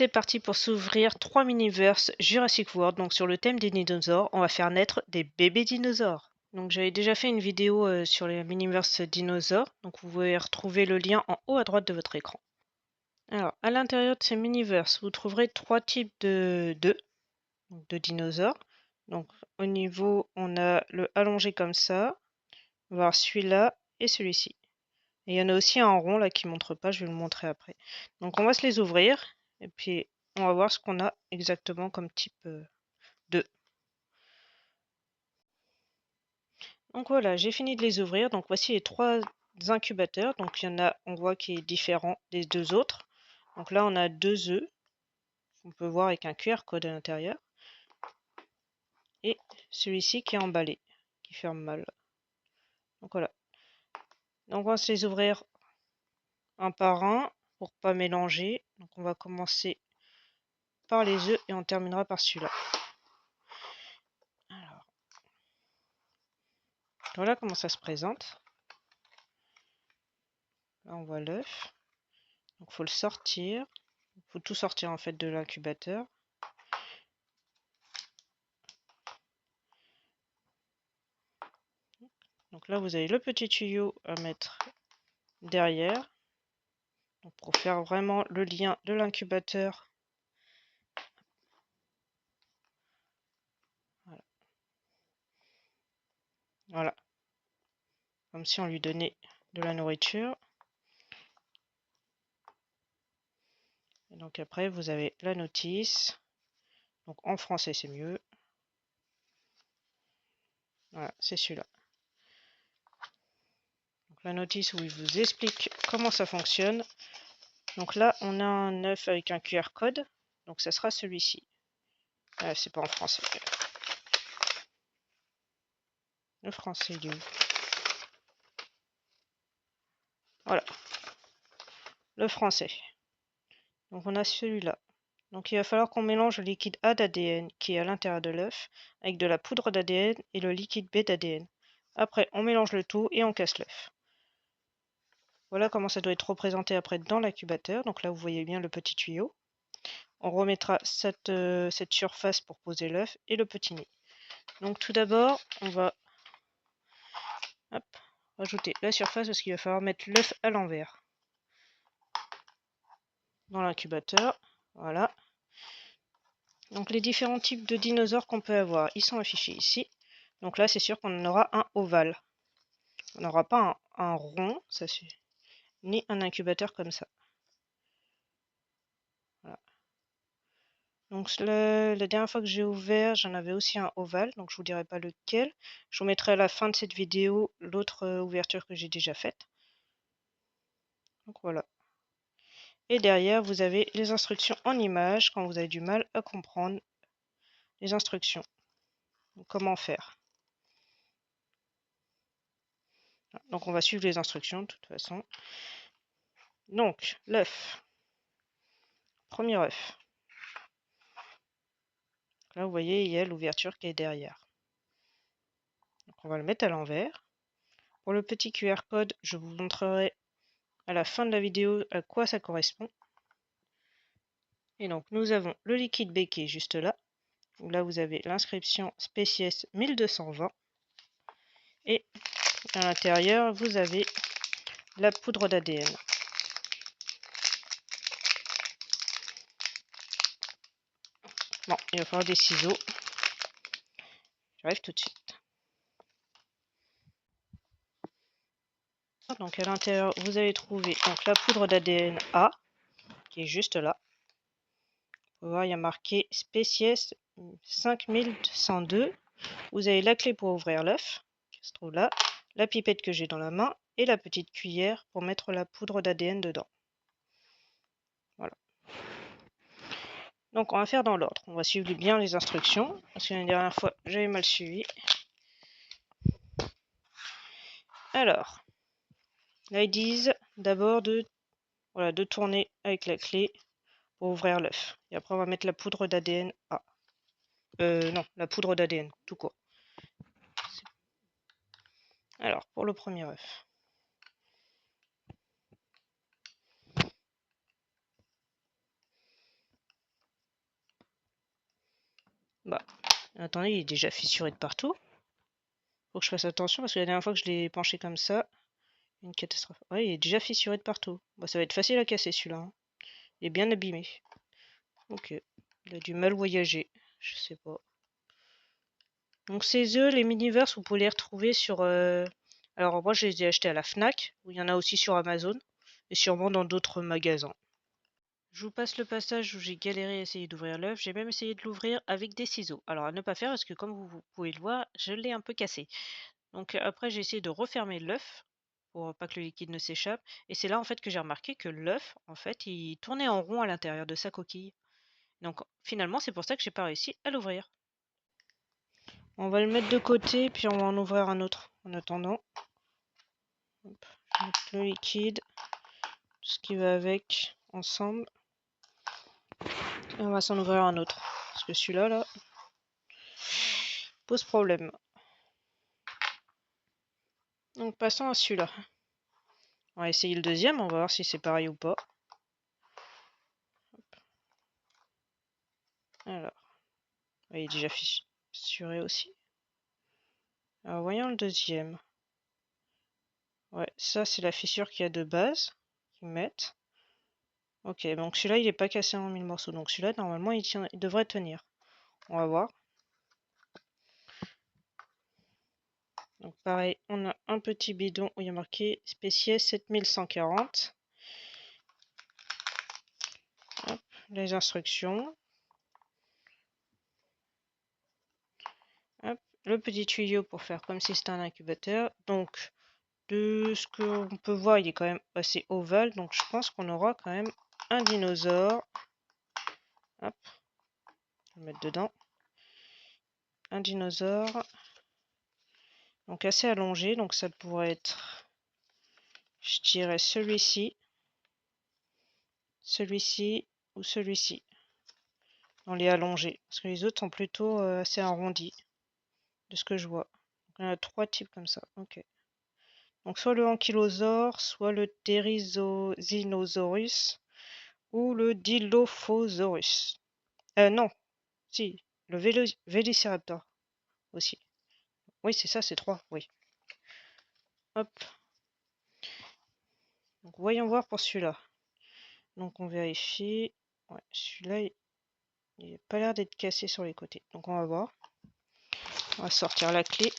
C'est parti pour s'ouvrir 3 mini-verses Jurassic World, donc sur le thème des dinosaures. On va faire naître des bébés dinosaures. Donc j'avais déjà fait une vidéo sur les mini-verses dinosaures, donc vous pouvez retrouver le lien en haut à droite de votre écran. Alors, à l'intérieur de ces mini-verses, vous trouverez 3 types de dinosaures. Donc au niveau, on a le allongé comme ça, voir celui-là et celui-ci. Et il y en a aussi un rond là qui montre pas, je vais le montrer après. Donc on va se les ouvrir et puis on va voir ce qu'on a exactement comme type d'œuf. Donc voilà, j'ai fini de les ouvrir. Donc voici les 3 incubateurs. Donc il y en a, on voit qui est différent des 2 autres. Donc là on a 2 œufs. On peut voir avec un QR code à l'intérieur. Et celui-ci qui est emballé, qui ferme mal. Donc voilà. Donc on va se les ouvrir un par un pour pas mélanger. Donc on va commencer par les œufs et on terminera par celui-là. Alors, voilà comment ça se présente. Là on voit l'œuf. Donc faut le sortir. Il faut tout sortir en fait de l'incubateur. Donc là vous avez le petit tuyau à mettre derrière. Donc pour faire vraiment le lien de l'incubateur. Voilà. Voilà. Comme si on lui donnait de la nourriture. Et donc après vous avez la notice. Donc en français c'est mieux. Voilà, c'est celui-là. Donc la notice où il vous explique comment ça fonctionne. Donc là on a un œuf avec un QR code. Donc ça sera celui-ci. C'est pas en français. Le français il est où? Voilà. Le français. Donc on a celui-là. Donc il va falloir qu'on mélange le liquide A d'ADN qui est à l'intérieur de l'œuf avec de la poudre d'ADN et le liquide B d'ADN. Après on mélange le tout et on casse l'œuf. Voilà comment ça doit être représenté après dans l'incubateur. Donc là vous voyez bien le petit tuyau. On remettra cette surface pour poser l'œuf et le petit nid. Donc tout d'abord on va rajouter la surface parce qu'il va falloir mettre l'œuf à l'envers dans l'incubateur. Voilà. Donc les différents types de dinosaures qu'on peut avoir, ils sont affichés ici. Donc là, c'est sûr qu'on en aura un ovale. On n'aura pas un rond, ça suffit, ni un incubateur comme ça. Voilà. Donc la dernière fois que j'ai ouvert, j'en avais aussi un ovale, donc je vous dirai pas lequel. Je vous mettrai à la fin de cette vidéo l'autre ouverture que j'ai déjà faite. Donc voilà. Et derrière, vous avez les instructions en images quand vous avez du mal à comprendre les instructions. Donc, comment faire. Donc on va suivre les instructions de toute façon. Donc l'œuf. Premier œuf. Là vous voyez il y a l'ouverture qui est derrière. Donc on va le mettre à l'envers. Pour le petit QR code, je vous montrerai à la fin de la vidéo à quoi ça correspond. Et donc nous avons le liquide B qui est juste là. Là vous avez l'inscription Species 1220. Et à l'intérieur vous avez la poudre d'ADN. Bon, il va falloir des ciseaux. J'arrive tout de suite. Donc à l'intérieur, vous allez trouver donc la poudre d'ADN A, qui est juste là. Vous pouvez voir, il y a marqué Species 5102. Vous avez la clé pour ouvrir l'œuf, qui se trouve là, la pipette que j'ai dans la main, et la petite cuillère pour mettre la poudre d'ADN dedans. Voilà. Donc on va faire dans l'ordre. On va suivre bien les instructions, parce que la dernière fois, j'avais mal suivi. Alors, là ils disent d'abord de tourner avec la clé pour ouvrir l'œuf. Et après on va mettre la poudre d'ADN A. Non, la poudre d'ADN, tout court. Alors, pour le premier œuf. Bah, attendez, il est déjà fissuré de partout. Faut que je fasse attention parce que la dernière fois que je l'ai penché comme ça, une catastrophe. Ouais, il est déjà fissuré de partout. Bah, ça va être facile à casser celui-là, hein. Il est bien abîmé. Ok. Il a du mal voyager. Je sais pas. Donc ces œufs, les Miniverse, vous pouvez les retrouver sur... Alors moi, je les ai achetés à la Fnac, où il y en a aussi sur Amazon, et sûrement dans d'autres magasins. Je vous passe le passage où j'ai galéré à essayer d'ouvrir l'œuf. J'ai même essayé de l'ouvrir avec des ciseaux. Alors à ne pas faire parce que comme vous pouvez le voir, je l'ai un peu cassé. Donc après, j'ai essayé de refermer l'œuf pour pas que le liquide ne s'échappe. Et c'est là en fait que j'ai remarqué que l'œuf, en fait, il tournait en rond à l'intérieur de sa coquille. Donc finalement, c'est pour ça que j'ai pas réussi à l'ouvrir. On va le mettre de côté, puis on va en ouvrir un autre en attendant. Hop, je vais mettre le liquide, tout ce qui va avec, ensemble. Et on va s'en ouvrir un autre. Parce que celui-là, là, pose problème. Donc passons à celui-là. On va essayer le deuxième, on va voir si c'est pareil ou pas. Alors, il est déjà fissuré aussi. Alors voyons le deuxième. Ouais, ça c'est la fissure qu'il y a de base, qu'ils mettent. Ok, donc celui-là il est pas cassé en 1000 morceaux, donc celui-là normalement il devrait tenir. On va voir. Donc pareil, on a un petit bidon où il y a marqué spécial 7140. Hop, les instructions. Hop, le petit tuyau pour faire comme si c'était un incubateur. Donc de ce qu'on peut voir, il est quand même assez ovale, donc je pense qu'on aura quand même un dinosaure. Hop, on va le mettre dedans. Un dinosaure. Donc assez allongé, donc ça pourrait être, je dirais celui-ci ou celui-ci. On les allongés, parce que les autres sont plutôt assez arrondis, de ce que je vois. Donc, il y en a trois types comme ça, ok. Donc soit le ankylosaure, soit le Therizinosaurus, ou le Dilophosaurus. Non, si, le Velociraptor aussi. Oui, c'est ça, c'est trois, oui. Hop. Donc voyons voir pour celui-là. Donc on vérifie. Ouais, celui-là, il n'a pas l'air d'être cassé sur les côtés. Donc on va voir. On va sortir la clé.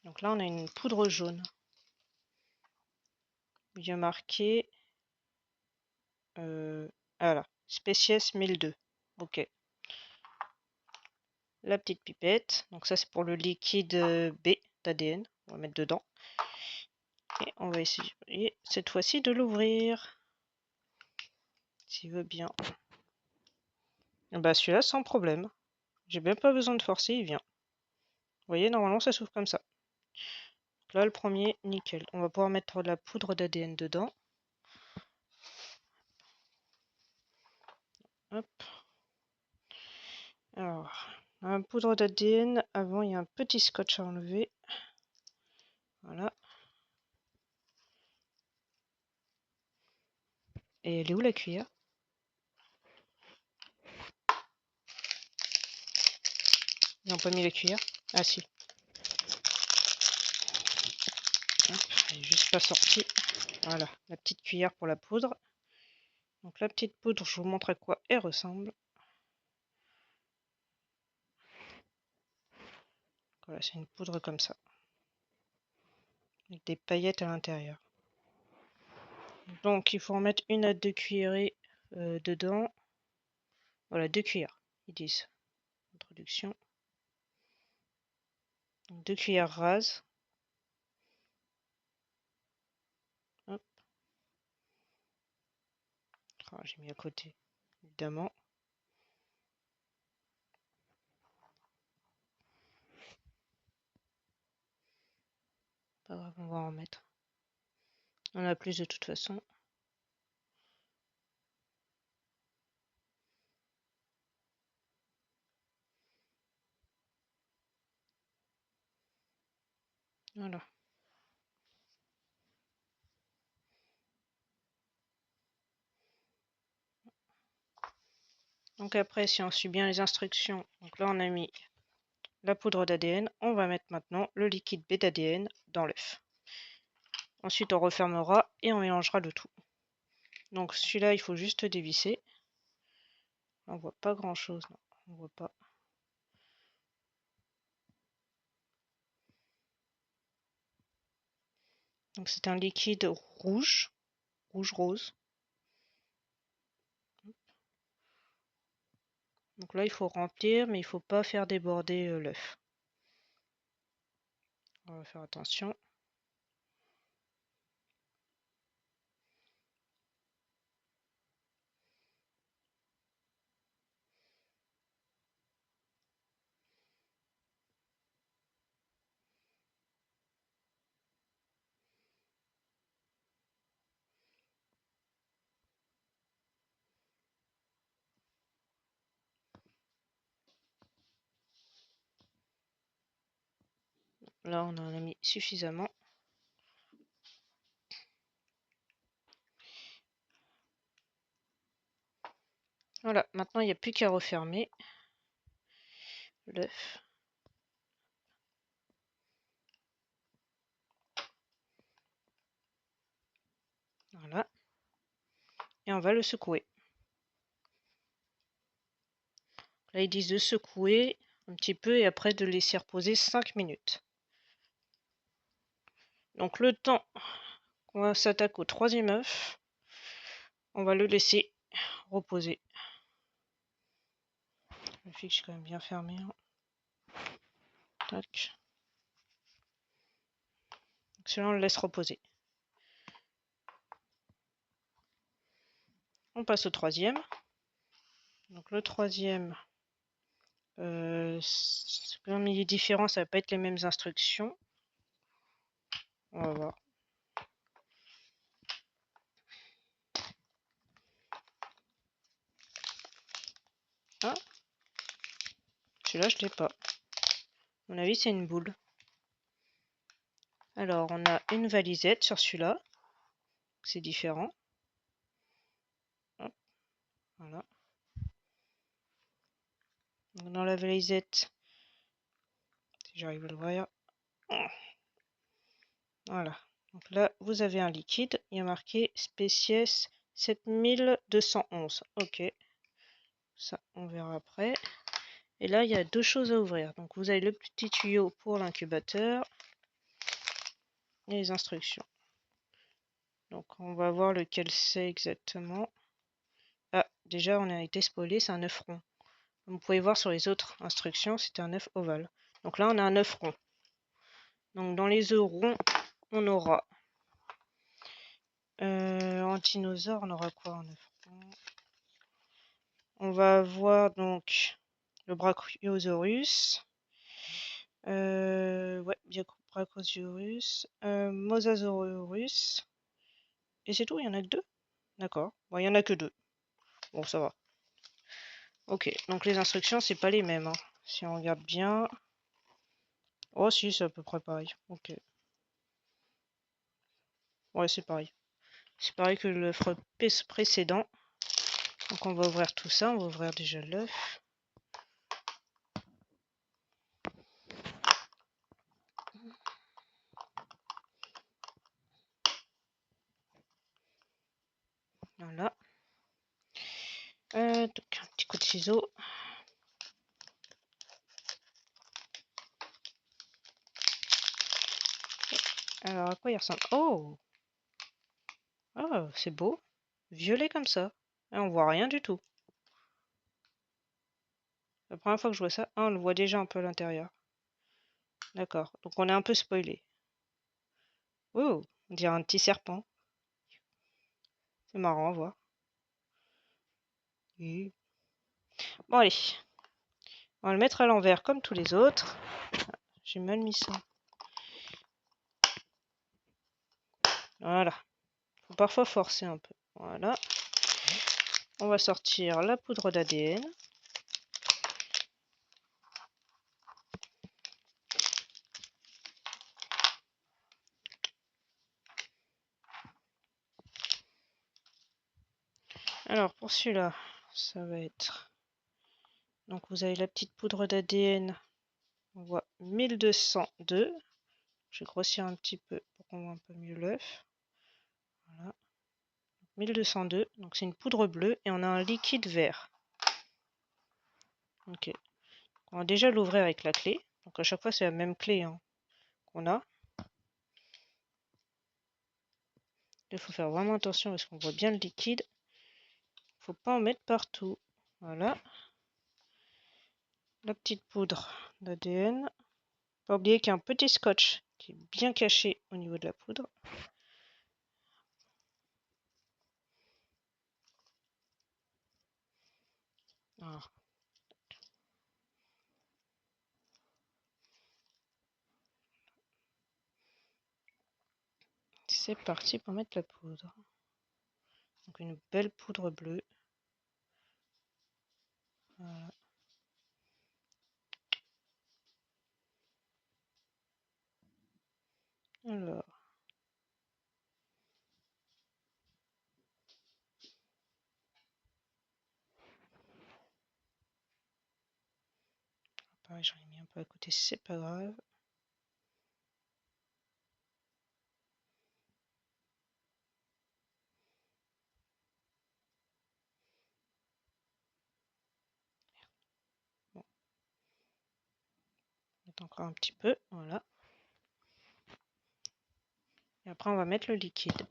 Donc là, on a une poudre jaune. Il y a marqué... voilà, Species 1002. Ok. La petite pipette. Donc ça, c'est pour le liquide B d'ADN. On va mettre dedans. Et on va essayer cette fois-ci de l'ouvrir. S'il veut bien. Et bah celui-là, sans problème. J'ai même pas besoin de forcer, il vient. Vous voyez, normalement, ça s'ouvre comme ça. Donc là, le premier, nickel. On va pouvoir mettre de la poudre d'ADN dedans. Hop. Alors, la poudre d'ADN, avant, il y a un petit scotch à enlever. Voilà. Et elle est où la cuillère? Ils n'ont pas mis la cuillère? Ah si. Hop, elle est juste pas sortie. Voilà, la petite cuillère pour la poudre. Donc la petite poudre, je vous montre à quoi elle ressemble. Voilà, c'est une poudre comme ça. Avec des paillettes à l'intérieur. Donc il faut en mettre une à deux cuillerées dedans. Voilà, 2 cuillères, ils disent. Introduction. Donc 2 cuillères rases. Hop. Oh, j'ai mis à côté, évidemment. Pas grave, on va en mettre. On a plus de toute façon. Voilà. Donc après, si on suit bien les instructions, donc là on a mis la poudre d'ADN, on va mettre maintenant le liquide bêta-ADN dans l'œuf. Ensuite on refermera et on mélangera le tout. Donc celui-là il faut juste dévisser. On voit pas grand chose, non, on voit pas. Donc c'est un liquide rouge, rouge-rose. Donc là il faut remplir, mais il faut pas faire déborder l'œuf. On va faire attention. Là on en a mis suffisamment. Voilà, maintenant il n'y a plus qu'à refermer l'œuf. Voilà. Et on va le secouer. Là ils disent de secouer un petit peu et après de laisser reposer 5 minutes. Donc le temps qu'on s'attaque au troisième œuf, on va le laisser reposer. Le fixe quand même bien fermé. Hein. Tac. Celui-là on le laisse reposer. On passe au troisième. Donc le troisième, comme il est différent, ça va pas être les mêmes instructions. On va voir. Ah, celui-là je l'ai pas. À mon avis c'est une boule. Alors on a une valisette sur celui-là. C'est différent. Hop, voilà. Donc dans la valisette, si j'arrive à l'ouvrir. Voilà. Donc là, vous avez un liquide. Il y a marqué Species 7211. Ok. Ça, on verra après. Et là, il y a deux choses à ouvrir. Donc vous avez le petit tuyau pour l'incubateur et les instructions. Donc on va voir lequel c'est exactement. Ah, déjà, on a été spoilé, c'est un œuf rond. Comme vous pouvez voir sur les autres instructions, c'était un œuf ovale. Donc là, on a un œuf rond. Donc dans les œufs ronds, on aura en dinosaure, on aura quoi en œuf rond? On va avoir donc le Brachiosaurus, ouais, Brachiosaurus, Mosasaurus, et c'est tout, il y en a que deux? D'accord, bon, il y en a que deux. Bon, ça va. Ok, donc les instructions, c'est pas les mêmes. Hein. Si on regarde bien. Oh, si, c'est à peu près pareil. Ok. Ouais, c'est pareil. C'est pareil que l'œuf précédent. Donc on va ouvrir tout ça, on va ouvrir déjà l'œuf. Voilà. Donc un petit coup de ciseau. Alors à quoi il ressemble? Oh! Oh, c'est beau. Violet comme ça. Et on voit rien du tout. La première fois que je vois ça, ah, on le voit déjà un peu à l'intérieur. D'accord. Donc on est un peu spoilé. Oh, on dirait un petit serpent. C'est marrant à voir. Oui. Bon allez. On va le mettre à l'envers comme tous les autres. J'ai mal mis ça. Voilà. Faut parfois forcer un peu. Voilà. On va sortir la poudre d'ADN. Alors pour celui-là, ça va être... Donc vous avez la petite poudre d'ADN. On voit 1202. Je vais grossir un petit peu pour qu'on voit un peu mieux l'œuf. Voilà. 1202. Donc c'est une poudre bleue et on a un liquide vert. Ok. On va déjà l'ouvrir avec la clé. Donc à chaque fois c'est la même clé hein, qu'on a. Il faut faire vraiment attention parce qu'on voit bien le liquide. Faut pas en mettre partout. Voilà. La petite poudre d'ADN. Pas oublier qu'il y a un petit scotch qui est bien caché au niveau de la poudre. Alors, c'est parti pour mettre la poudre. Donc une belle poudre bleue. Voilà. Alors. Pareil, j'en ai mis un peu à côté, c'est pas grave. Bon. Mettre encore un petit peu, voilà. Et après on va mettre le liquide.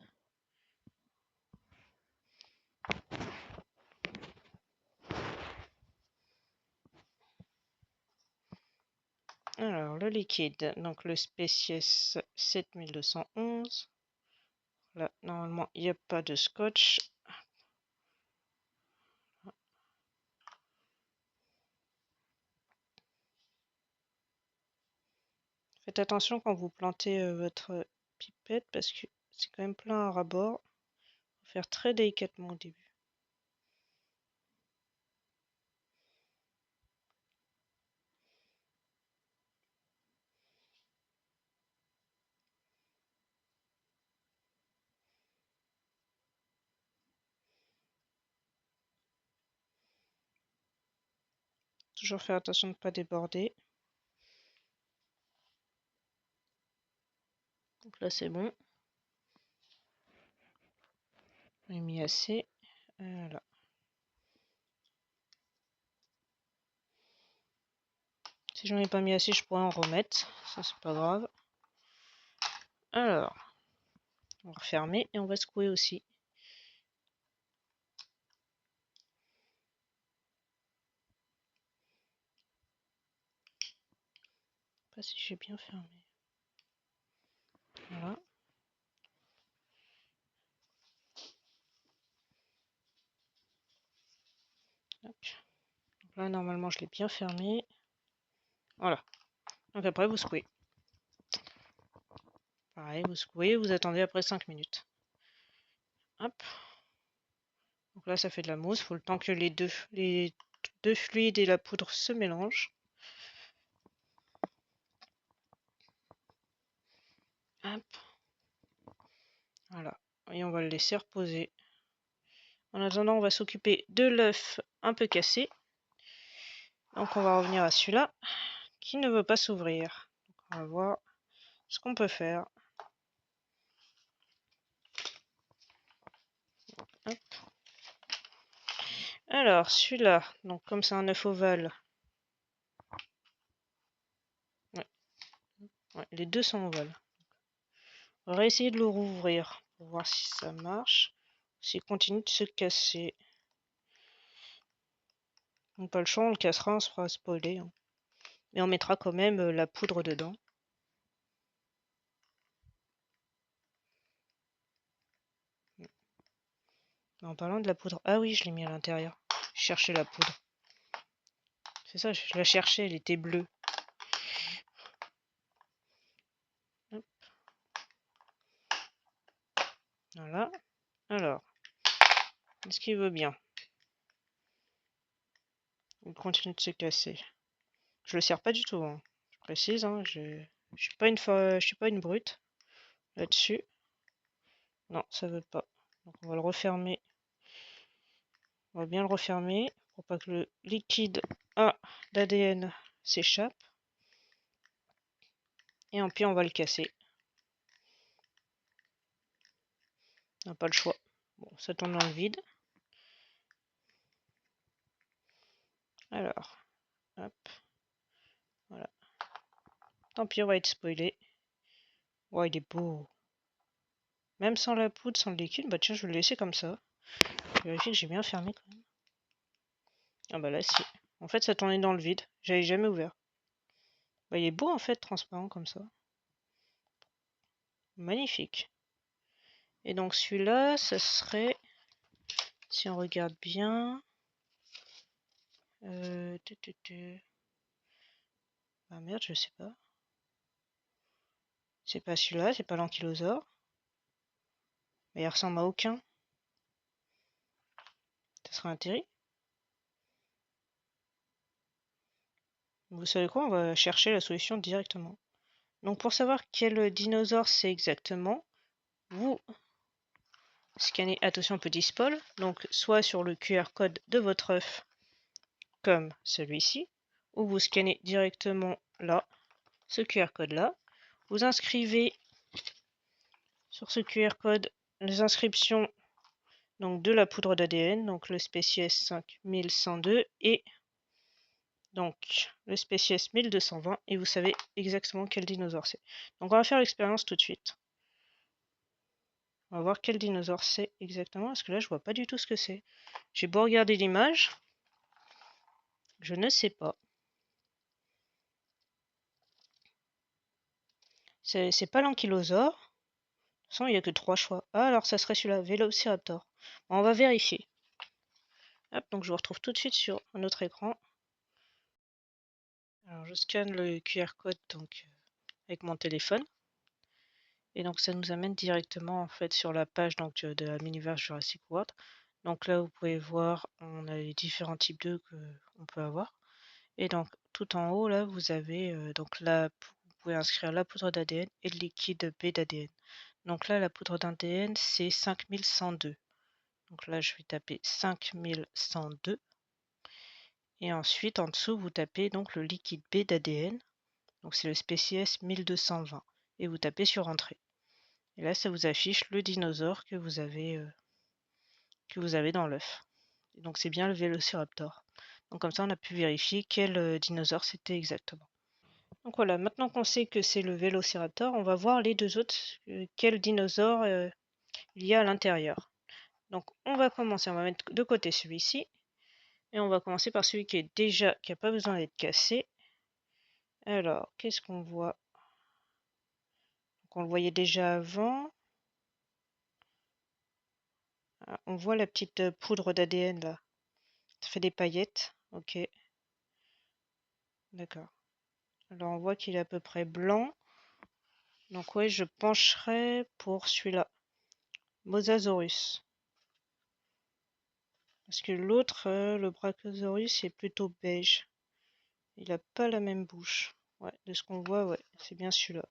Alors le liquide, donc le Species 7211. Là normalement il n'y a pas de scotch. Faites attention quand vous plantez votre pipette parce que c'est quand même plein à ras-bord. Faut faire très délicatement au début. Toujours faire attention de ne pas déborder. Donc là c'est bon. J'ai mis assez. Voilà. Si j'en ai pas mis assez, je pourrais en remettre. Ça c'est pas grave. Alors, on va refermer et on va secouer aussi. Pas si j'ai bien fermé. Voilà. Hop. Donc là, normalement, je l'ai bien fermé. Voilà. Donc après, vous secouez. Pareil, vous secouez, vous attendez après 5 minutes. Hop. Donc là, ça fait de la mousse. Il faut le temps que les deux fluides et la poudre se mélangent. Hop. Voilà. Et on va le laisser reposer. En attendant, on va s'occuper de l'œuf un peu cassé. Donc on va revenir à celui-là qui ne veut pas s'ouvrir. On va voir ce qu'on peut faire. Hop. Alors celui-là, donc comme c'est un œuf ovale, ouais, les deux sont ovales. On va essayer de le rouvrir pour voir si ça marche. S'il continue de se casser. On n'a pas le choix, on le cassera, on se fera spoiler. Hein. Mais on mettra quand même la poudre dedans. En parlant de la poudre. Ah oui, je l'ai mis à l'intérieur. Je cherchais la poudre. C'est ça, je la cherchais, elle était bleue. Hop. Voilà. Alors, est-ce qu'il veut bien? Il continue de se casser. Je le serre pas du tout. Hein. Je précise, hein, je suis pas une brute là-dessus. Non, ça veut pas. Donc on va le refermer On va bien le refermer pour pas que le liquide d'ADN s'échappe. Et puis on va le casser. On n'a pas le choix. Bon, ça tourne dans le vide. Alors, hop. Voilà. Tant pis, on va être spoilé. Ouais, il est beau. Même sans la poudre, sans le liquide, bah tiens, je vais le laisser comme ça. Je vérifie que j'ai bien fermé quand même. Ah bah là, si. En fait, ça tournait dans le vide. J'avais jamais ouvert. Bah, il est beau en fait, transparent comme ça. Magnifique. Et donc celui-là, ça serait, si on regarde bien, ah merde, je sais pas. C'est pas celui-là, c'est pas l'ankylosaure. Mais il ressemble à aucun. Ça serait intéressant. Vous savez quoi, on va chercher la solution directement. Donc pour savoir quel dinosaure c'est exactement, vous scannez, attention petit spoil, donc soit sur le QR code de votre œuf, comme celui-ci, ou vous scannez directement là, ce QR code là, vous inscrivez sur ce QR code les inscriptions donc de la poudre d'ADN, donc le spéciès 5102 et donc le spéciès 1220, et vous savez exactement quel dinosaure c'est. Donc on va faire l'expérience tout de suite. On va voir quel dinosaure c'est exactement, parce que là je vois pas du tout ce que c'est. J'ai beau regarder l'image, je ne sais pas. C'est pas l'ankylosaure. De toute façon, il n'y a que 3 choix. Ah, alors ça serait celui-là, Velociraptor. Bon, on va vérifier. Hop, donc je vous retrouve tout de suite sur un autre écran. Alors je scanne le QR code donc avec mon téléphone. Et donc ça nous amène directement en fait sur la page donc, de la Miniverse Jurassic World. Donc là vous pouvez voir, on a les différents types d'œufs qu'on peut avoir. Et donc tout en haut là vous avez donc vous pouvez inscrire la poudre d'ADN et le liquide B d'ADN. Donc là la poudre d'ADN c'est 5102. Donc là je vais taper 5102. Et ensuite en dessous vous tapez donc le liquide B d'ADN. Donc c'est le spéciès 1220. Et vous tapez sur entrée. Et là, ça vous affiche le dinosaure que vous avez dans l'œuf. Donc c'est bien le Vélociraptor. Donc comme ça, on a pu vérifier quel dinosaure c'était exactement. Donc voilà, maintenant qu'on sait que c'est le Vélociraptor, on va voir les deux autres, quel dinosaure il y a à l'intérieur. Donc on va commencer, on va mettre de côté celui-ci. Et on va commencer par celui qui n'a pas besoin d'être cassé. Alors, qu'est-ce qu'on voit? Donc, on le voyait déjà avant. Ah, on voit la petite poudre d'ADN là. Ça fait des paillettes. Ok, d'accord. Alors on voit qu'il est à peu près blanc. Donc ouais, je pencherai pour celui-là. Mosasaurus. Parce que l'autre, le Brachiosaurus, est plutôt beige. Il a pas la même bouche. Ouais, de ce qu'on voit, ouais, c'est bien celui-là.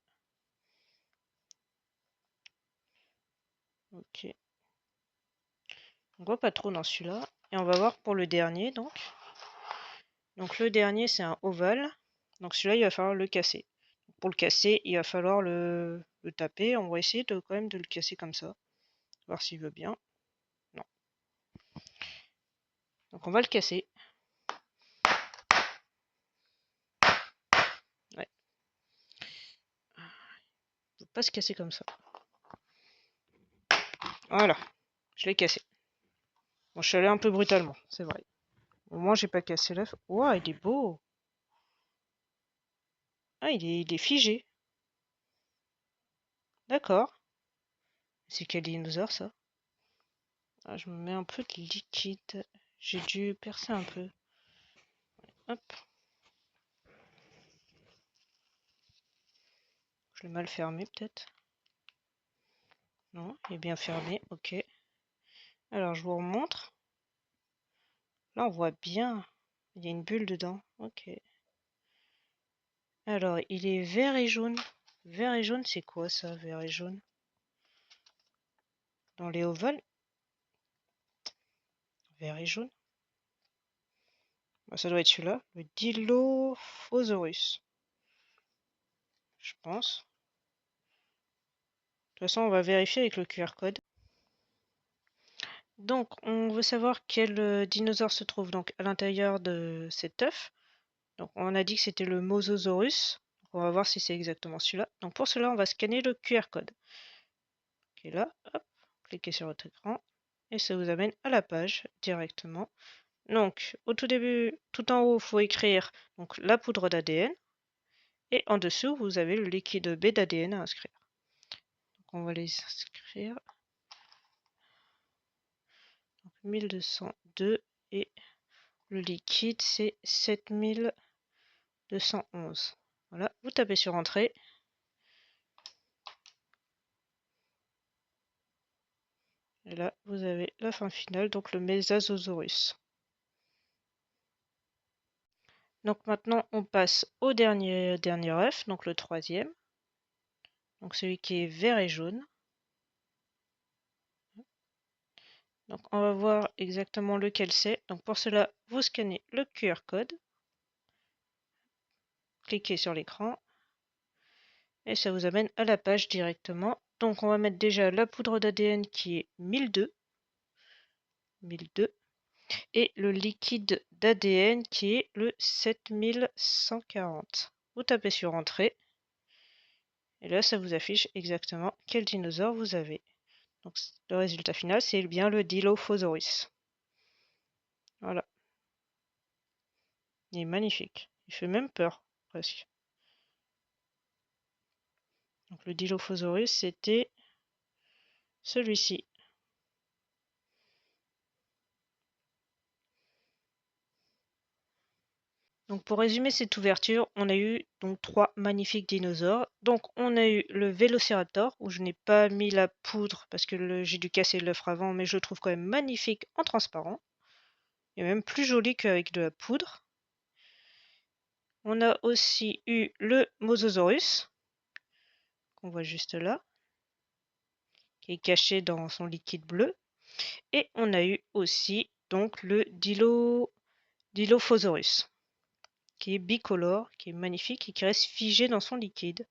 Ok. On voit pas trop dans celui-là. Et on va voir pour le dernier, donc. Donc le dernier, c'est un ovale. Donc celui-là, il va falloir le casser. Pour le casser, il va falloir le taper. On va essayer quand même de le casser comme ça. Voir s'il veut bien. Non. Donc on va le casser. Ouais. Il ne peut pas se casser comme ça. Voilà. Je l'ai cassé. Bon, je suis allé un peu brutalement, c'est vrai. Au moins, j'ai pas cassé l'œuf. Ouah, il est beau. Ah, il est figé. D'accord. C'est quel dinosaure, ça? Ah, je me mets un peu de liquide. J'ai dû percer un peu. Hop. Je l'ai mal fermé, peut-être. Non, il est bien fermé. Ok. Alors, je vous remontre. Là, on voit bien. Il y a une bulle dedans. Ok. Alors, il est vert et jaune. Vert et jaune, c'est quoi ça, vert et jaune? Dans les ovales? vert et jaune. Bah, ça doit être celui-là, le Dilophosaurus. Je pense. De toute façon, on va vérifier avec le QR code. Donc, on veut savoir quel dinosaure se trouve donc à l'intérieur de cet œuf. Donc, on a dit que c'était le Mosasaurus. On va voir si c'est exactement celui-là. Donc, pour cela, on va scanner le QR code. Qui est là, hop, cliquez sur votre écran et ça vous amène à la page directement. Donc, au tout début, tout en haut, il faut écrire donc, la poudre d'ADN et en dessous, vous avez le liquide B d'ADN à inscrire. Donc, on va les inscrire. Donc, 1202 et le liquide, c'est 7211. Voilà, vous tapez sur Entrée. Et là, vous avez la fin finale, donc le Mesasaurus. Donc maintenant, on passe au dernier œuf, donc le troisième. Donc celui qui est vert et jaune. Donc on va voir exactement lequel c'est. Donc pour cela, vous scannez le QR code. Cliquez sur l'écran. Et ça vous amène à la page directement. Donc on va mettre déjà la poudre d'ADN qui est 1002. Et le liquide d'ADN qui est le 7140. Vous tapez sur Entrée. Et là, ça vous affiche exactement quel dinosaure vous avez. Donc le résultat final, c'est bien le Dilophosaurus. Voilà. Il est magnifique. Il fait même peur, presque. Donc le Dilophosaurus, c'était celui-ci. Donc pour résumer cette ouverture, on a eu donc 3 magnifiques dinosaures. Donc on a eu le Vélociraptor, où je n'ai pas mis la poudre parce que j'ai dû casser l'œuf avant, mais je le trouve quand même magnifique en transparent. Et même plus joli qu'avec de la poudre. On a aussi eu le Mosasaurus, qu'on voit juste là, qui est caché dans son liquide bleu. Et on a eu aussi donc le Dilophosaurus, qui est bicolore, qui est magnifique et qui reste figé dans son liquide.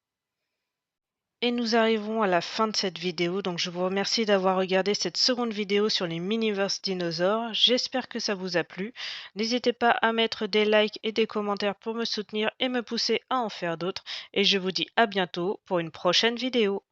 Et nous arrivons à la fin de cette vidéo, donc je vous remercie d'avoir regardé cette seconde vidéo sur les Miniverse dinosaures. J'espère que ça vous a plu. N'hésitez pas à mettre des likes et des commentaires pour me soutenir et me pousser à en faire d'autres. Et je vous dis à bientôt pour une prochaine vidéo.